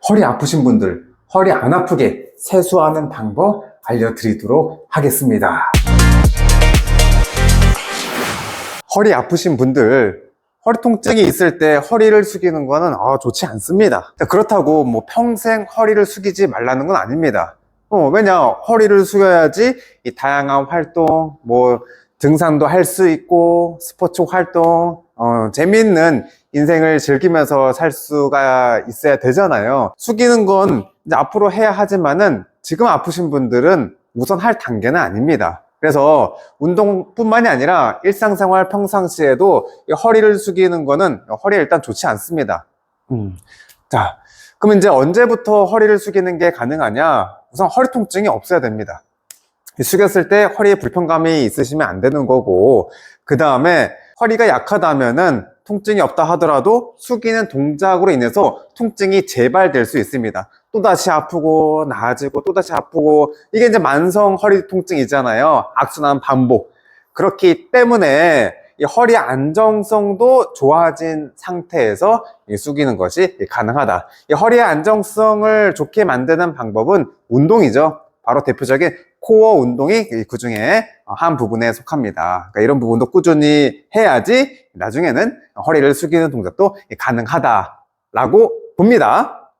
허리 아프신 분들, 허리 안 아프게 세수하는 방법 알려드리도록 하겠습니다. 허리 아프신 분들, 허리 통증이 있을 때 허리를 숙이는 거는 좋지 않습니다. 그렇다고 뭐 평생 허리를 숙이지 말라는 건 아닙니다. 왜냐, 허리를 숙여야지 이 다양한 활동, 뭐 등산도 할 수 있고 스포츠 활동, 재미있는 인생을 즐기면서 살 수가 있어야 되잖아요. 숙이는 건 이제 앞으로 해야 하지만은 지금 아프신 분들은 우선 할 단계는 아닙니다. 그래서 운동뿐만이 아니라 일상생활 평상시에도 이 허리를 숙이는 거는 허리에 일단 좋지 않습니다. 자, 그럼 이제 언제부터 허리를 숙이는 게 가능하냐? 우선 허리 통증이 없어야 됩니다. 숙였을 때 허리에 불편감이 있으시면 안 되는 거고, 그 다음에 허리가 약하다면은 통증이 없다 하더라도 숙이는 동작으로 인해서 통증이 재발될 수 있습니다. 또다시 아프고 나아지고 또다시 아프고, 이게 이제 만성 허리 통증이잖아요. 악순환 반복. 그렇기 때문에 이 허리 안정성도 좋아진 상태에서 숙이는 것이 가능하다. 이 허리의 안정성을 좋게 만드는 방법은 운동이죠. 바로 대표적인 코어 운동이 그 중에 한 부분에 속합니다. 그러니까 이런 부분도 꾸준히 해야지 나중에는 허리를 숙이는 동작도 가능하다라고 봅니다.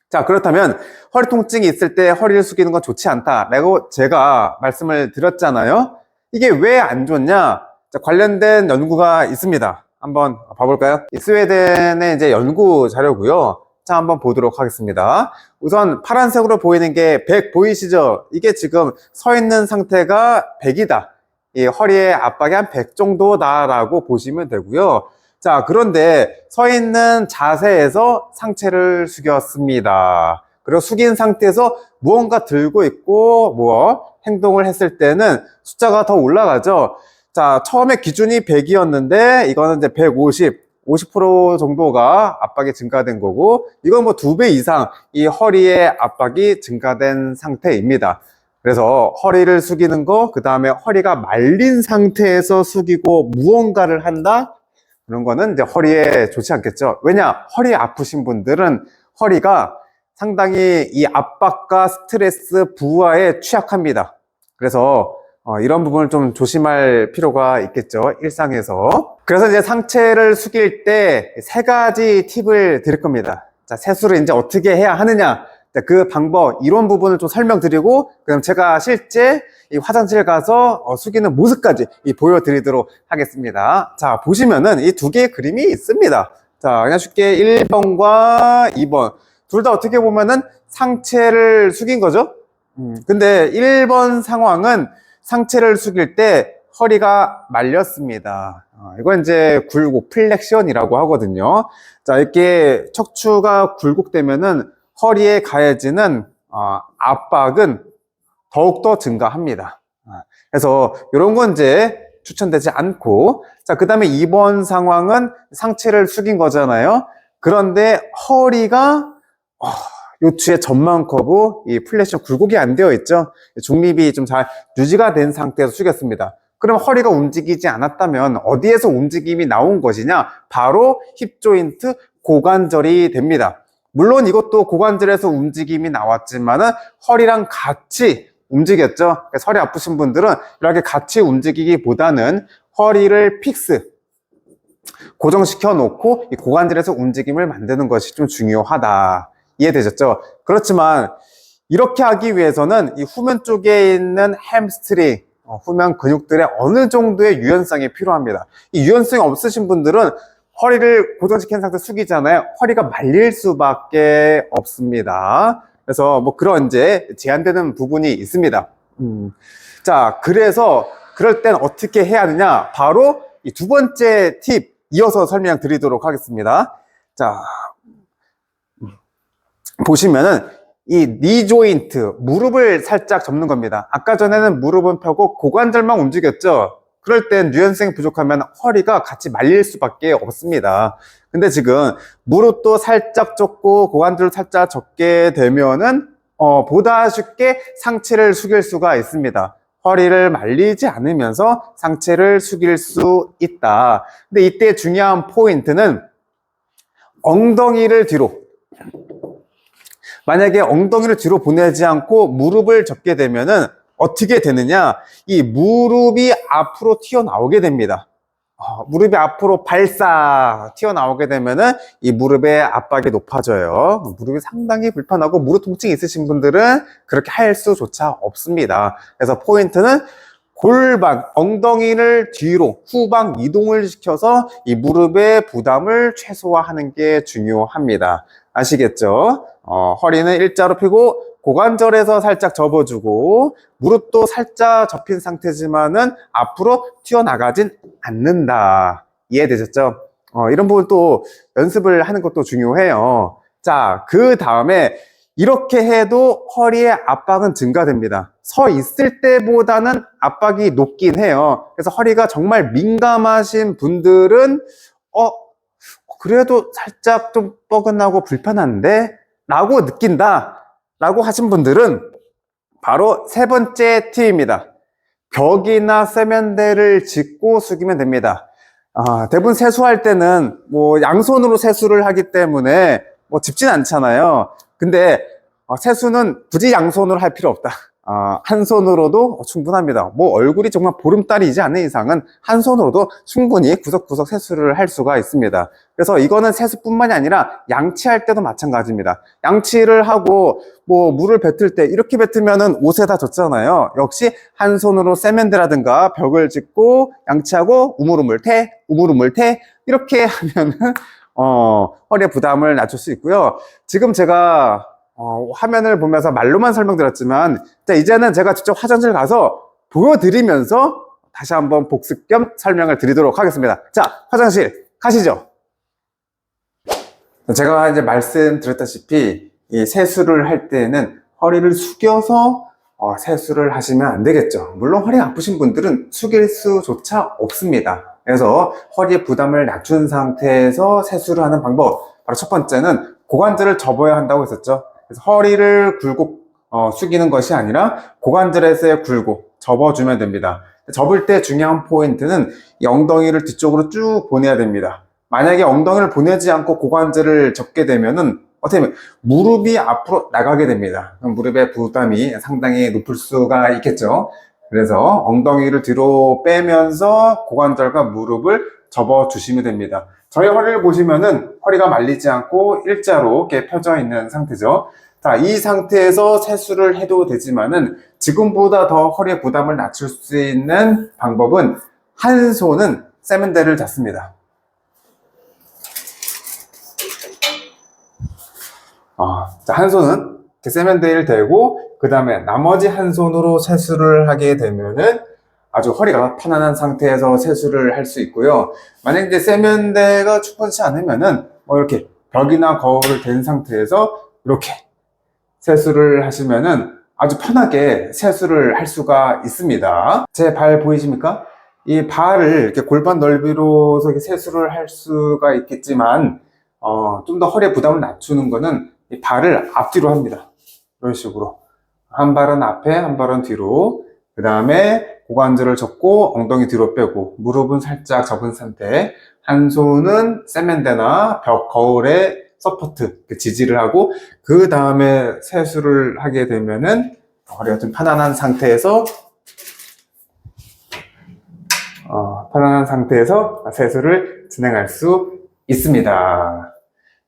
자, 그렇다면 허리 통증이 있을 때 허리를 숙이는 건 좋지 않다라고 제가 말씀을 드렸잖아요. 이게 왜 안 좋냐? 자, 관련된 연구가 있습니다. 한번 봐볼까요? 스웨덴의 이제 연구 자료고요. 자, 한번 보도록 하겠습니다. 우선 파란색으로 보이는 게 100 보이시죠? 이게 지금 서 있는 상태가 100이다. 이 허리의 압박이 한 100 정도다라고 보시면 되고요. 자, 그런데 서 있는 자세에서 상체를 숙였습니다. 그리고 숙인 상태에서 무언가 들고 있고 행동을 했을 때는 숫자가 더 올라가죠. 자, 처음에 기준이 100이었는데 이거는 이제 50% 정도가 압박이 증가된 거고, 이건 뭐 2배 이상 이 허리의 압박이 증가된 상태입니다. 그래서 허리를 숙이는 거, 그 다음에 허리가 말린 상태에서 숙이고 무언가를 한다? 그런 거는 이제 허리에 좋지 않겠죠. 왜냐? 허리 아프신 분들은 허리가 상당히 이 압박과 스트레스 부하에 취약합니다. 그래서 이런 부분을 좀 조심할 필요가 있겠죠, 일상에서. 그래서 이제 상체를 숙일 때 3가지 팁을 드릴 겁니다. 자, 세수를 이제 어떻게 해야 하느냐, 그 방법, 이론 부분을 좀 설명드리고, 그럼 제가 실제 이 화장실 가서 숙이는 모습까지 보여드리도록 하겠습니다. 자, 보시면은 이 2개의 그림이 있습니다. 자, 그냥 쉽게 1번과 2번. 둘 다 어떻게 보면은 상체를 숙인 거죠? 근데 1번 상황은 상체를 숙일 때 허리가 말렸습니다. 이건 이제 굴곡, 플렉션이라고 하거든요. 자, 이렇게 척추가 굴곡되면은 허리에 가해지는 압박은 더욱더 증가합니다. 그래서 이런 건 이제 추천되지 않고, 자, 그 다음에 2번 상황은 상체를 숙인 거잖아요. 그런데 허리가 요추의 전만 커브, 이 플렉션 굴곡이 안 되어 있죠. 중립이 좀 잘 유지가 된 상태에서 숙였습니다. 그럼 허리가 움직이지 않았다면 어디에서 움직임이 나온 것이냐? 바로 힙 조인트, 고관절이 됩니다. 물론 이것도 고관절에서 움직임이 나왔지만은 허리랑 같이 움직였죠. 그래서 허리 아프신 분들은 이렇게 같이 움직이기보다는 허리를 픽스, 고정시켜 놓고 이 고관절에서 움직임을 만드는 것이 좀 중요하다. 이해되셨죠? 그렇지만 이렇게 하기 위해서는 이 후면 쪽에 있는 햄스트링, 후면 근육들의 어느 정도의 유연성이 필요합니다. 이 유연성이 없으신 분들은 허리를 고정시킨 상태 숙이잖아요. 허리가 말릴 수밖에 없습니다. 그래서 뭐 그런 이제 제한되는 부분이 있습니다. 자, 그래서 그럴 땐 어떻게 해야 하느냐? 바로 이 2번째 팁 이어서 설명드리도록 하겠습니다. 자, 보시면은 이 니 조인트, 무릎을 살짝 접는 겁니다. 아까 전에는 무릎은 펴고 고관절만 움직였죠. 그럴 땐 유연성이 부족하면 허리가 같이 말릴 수밖에 없습니다. 근데 지금 무릎도 살짝 접고 고관절을 살짝 접게 되면은 보다 쉽게 상체를 숙일 수가 있습니다. 허리를 말리지 않으면서 상체를 숙일 수 있다. 근데 이때 중요한 포인트는 엉덩이를 뒤로, 만약에 엉덩이를 뒤로 보내지 않고 무릎을 접게 되면은 어떻게 되느냐? 이 무릎이 앞으로 튀어나오게 됩니다. 무릎이 앞으로 발사 튀어나오게 되면은 이 무릎의 압박이 높아져요. 무릎이 상당히 불편하고 무릎 통증이 있으신 분들은 그렇게 할 수조차 없습니다. 그래서 포인트는 골반, 엉덩이를 뒤로 후방 이동을 시켜서 이 무릎의 부담을 최소화하는 게 중요합니다. 아시겠죠? 허리는 일자로 펴고 고관절에서 살짝 접어주고 무릎도 살짝 접힌 상태지만은 앞으로 튀어나가진 않는다. 이해되셨죠? 이런 부분 또 연습을 하는 것도 중요해요. 자, 그 다음에 이렇게 해도 허리의 압박은 증가됩니다. 서 있을 때보다는 압박이 높긴 해요. 그래서 허리가 정말 민감하신 분들은 그래도 살짝 좀 뻐근하고 불편한데? 라고 느낀다. 라고 하신 분들은 바로 세 번째 팁입니다. 벽이나 세면대를 짚고 숙이면 됩니다. 대부분 세수할 때는 양손으로 세수를 하기 때문에 짚진 않잖아요. 근데 세수는 굳이 양손으로 할 필요 없다. 한 손으로도 충분합니다. 얼굴이 정말 보름달이지 않는 이상은 한 손으로도 충분히 구석구석 세수를 할 수가 있습니다. 그래서 이거는 세수뿐만이 아니라 양치할 때도 마찬가지입니다. 양치를 하고 물을 뱉을 때 이렇게 뱉으면은 옷에 다 젖잖아요. 역시 한 손으로 세면대라든가 벽을 짚고 양치하고 우물우물 태 이렇게 하면은 허리의 부담을 낮출 수 있고요. 지금 제가 화면을 보면서 말로만 설명드렸지만 이제는 제가 직접 화장실 가서 보여드리면서 다시 한번 복습 겸 설명을 드리도록 하겠습니다. 자, 화장실 가시죠. 제가 이제 말씀드렸다시피 이 세수를 할 때는 허리를 숙여서 세수를 하시면 안 되겠죠. 물론 허리 아프신 분들은 숙일 수조차 없습니다. 그래서 허리의 부담을 낮춘 상태에서 세수를 하는 방법, 바로 첫 번째는 고관절을 접어야 한다고 했었죠. 그래서 허리를 굴고 숙이는 것이 아니라 고관절에서 굴고 접어주면 됩니다. 접을 때 중요한 포인트는 이 엉덩이를 뒤쪽으로 쭉 보내야 됩니다. 만약에 엉덩이를 보내지 않고 고관절을 접게 되면은 어떻게 보면 무릎이 앞으로 나가게 됩니다. 그럼 무릎의 부담이 상당히 높을 수가 있겠죠. 그래서 엉덩이를 뒤로 빼면서 고관절과 무릎을 접어 주시면 됩니다. 저희 허리를 보시면은 허리가 말리지 않고 일자로 이렇게 펴져 있는 상태죠. 자, 이 상태에서 세수를 해도 되지만은 지금보다 더 허리의 부담을 낮출 수 있는 방법은 한 손은 세면대를 잡습니다. 자, 한 손은 세면대를 대고 그 다음에 나머지 한 손으로 세수를 하게 되면은 아주 허리가 편안한 상태에서 세수를 할 수 있고요. 만약에 이제 세면대가 충분치 않으면은 이렇게 벽이나 거울을 댄 상태에서 이렇게 세수를 하시면은 아주 편하게 세수를 할 수가 있습니다. 제 발 보이십니까? 이 발을 이렇게 골반 넓이로 세수를 할 수가 있겠지만 좀 더 허리의 부담을 낮추는 거는 이 발을 앞뒤로 합니다. 이런 식으로 한 발은 앞에 한 발은 뒤로, 그 다음에 고관절을 접고 엉덩이 뒤로 빼고 무릎은 살짝 접은 상태, 한 손은 세면대나 벽, 거울에 서포트, 지지를 하고 그 다음에 세수를 하게 되면은 허리가 좀 편안한 상태에서 세수를 진행할 수 있습니다.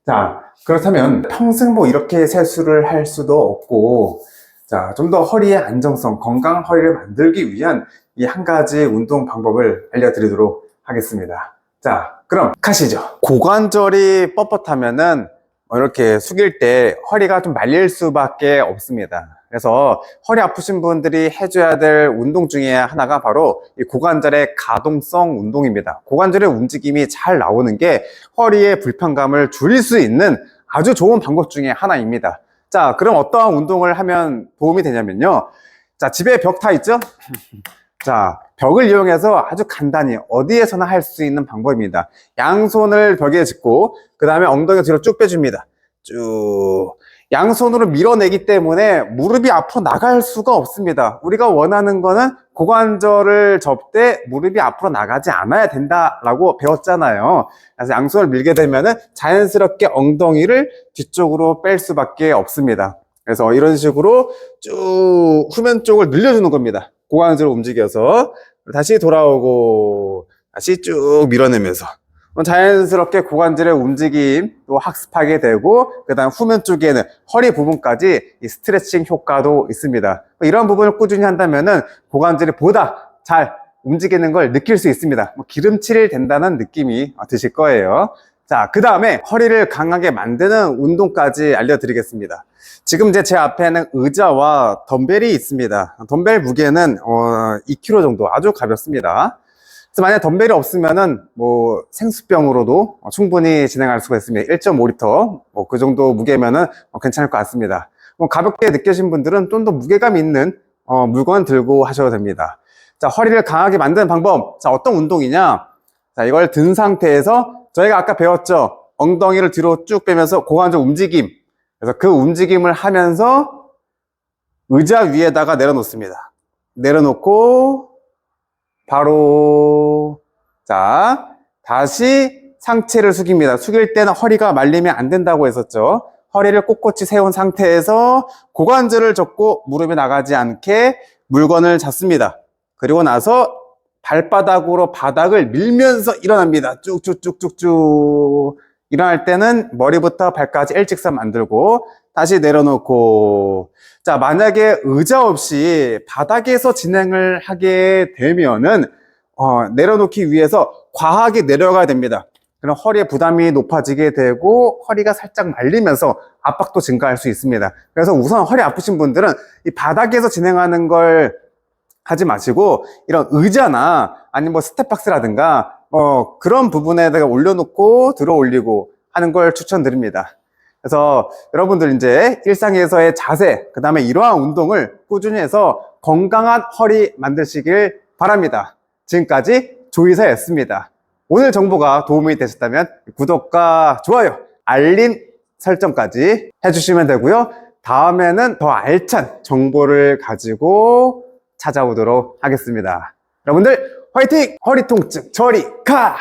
자, 그렇다면 평생 이렇게 세수를 할 수도 없고, 자, 좀 더 허리의 안정성, 건강한 허리를 만들기 위한 이 한 가지 운동 방법을 알려드리도록 하겠습니다. 자, 그럼 가시죠. 고관절이 뻣뻣하면은 이렇게 숙일 때 허리가 좀 말릴 수밖에 없습니다. 그래서 허리 아프신 분들이 해줘야 될 운동 중에 하나가 바로 이 고관절의 가동성 운동입니다. 고관절의 움직임이 잘 나오는 게 허리의 불편감을 줄일 수 있는 아주 좋은 방법 중에 하나입니다. 자, 그럼 어떠한 운동을 하면 도움이 되냐면요. 자, 집에 벽 타 있죠? 자, 벽을 이용해서 아주 간단히 어디에서나 할 수 있는 방법입니다. 양손을 벽에 짚고 그 다음에 엉덩이 뒤로 쭉 빼줍니다. 쭉. 양손으로 밀어내기 때문에 무릎이 앞으로 나갈 수가 없습니다. 우리가 원하는 거는 고관절을 접 때 무릎이 앞으로 나가지 않아야 된다라고 배웠잖아요. 그래서 양손을 밀게 되면은 자연스럽게 엉덩이를 뒤쪽으로 뺄 수밖에 없습니다. 그래서 이런 식으로 쭉 후면 쪽을 늘려주는 겁니다. 고관절을 움직여서 다시 돌아오고 다시 쭉 밀어내면서 자연스럽게 고관절의 움직임도 학습하게 되고, 그 다음 후면 쪽에는 허리 부분까지 이 스트레칭 효과도 있습니다. 이런 부분을 꾸준히 한다면은 고관절이 보다 잘 움직이는 걸 느낄 수 있습니다. 기름칠 된다는 느낌이 드실 거예요. 자, 그 다음에 허리를 강하게 만드는 운동까지 알려드리겠습니다. 지금 이제 제 앞에는 의자와 덤벨이 있습니다. 덤벨 무게는 2kg 정도, 아주 가볍습니다. 그래서 만약 덤벨이 없으면은 생수병으로도 충분히 진행할 수가 있습니다. 1.5L 그 정도 무게면은 괜찮을 것 같습니다. 가볍게 느껴진 분들은 좀 더 무게감 있는 물건 들고 하셔도 됩니다. 자, 허리를 강하게 만드는 방법. 자, 어떤 운동이냐? 자, 이걸 든 상태에서 저희가 아까 배웠죠. 엉덩이를 뒤로 쭉 빼면서 고관절 움직임. 그래서 그 움직임을 하면서 의자 위에다가 내려놓습니다. 내려놓고 바로 자, 다시 상체를 숙입니다. 숙일 때는 허리가 말리면 안 된다고 했었죠. 허리를 꼿꼿이 세운 상태에서 고관절을 접고 무릎이 나가지 않게 물건을 잡습니다. 그리고 나서 발바닥으로 바닥을 밀면서 일어납니다. 쭉쭉쭉쭉쭉. 일어날 때는 머리부터 발까지 일직선 만들고 다시 내려놓고. 자, 만약에 의자 없이 바닥에서 진행을 하게 되면은 내려놓기 위해서 과하게 내려가야 됩니다. 그럼 허리에 부담이 높아지게 되고 허리가 살짝 말리면서 압박도 증가할 수 있습니다. 그래서 우선 허리 아프신 분들은 이 바닥에서 진행하는 걸 하지 마시고 이런 의자나 아니면 스텝박스라든가 그런 부분에다가 올려놓고 들어 올리고 하는 걸 추천드립니다. 그래서 여러분들 이제 일상에서의 자세, 그 다음에 이러한 운동을 꾸준히 해서 건강한 허리 만드시길 바랍니다. 지금까지 조이사였습니다. 오늘 정보가 도움이 되셨다면 구독과 좋아요, 알림 설정까지 해주시면 되고요. 다음에는 더 알찬 정보를 가지고 찾아오도록 하겠습니다. 여러분들 화이팅! 허리 통증 저리 가!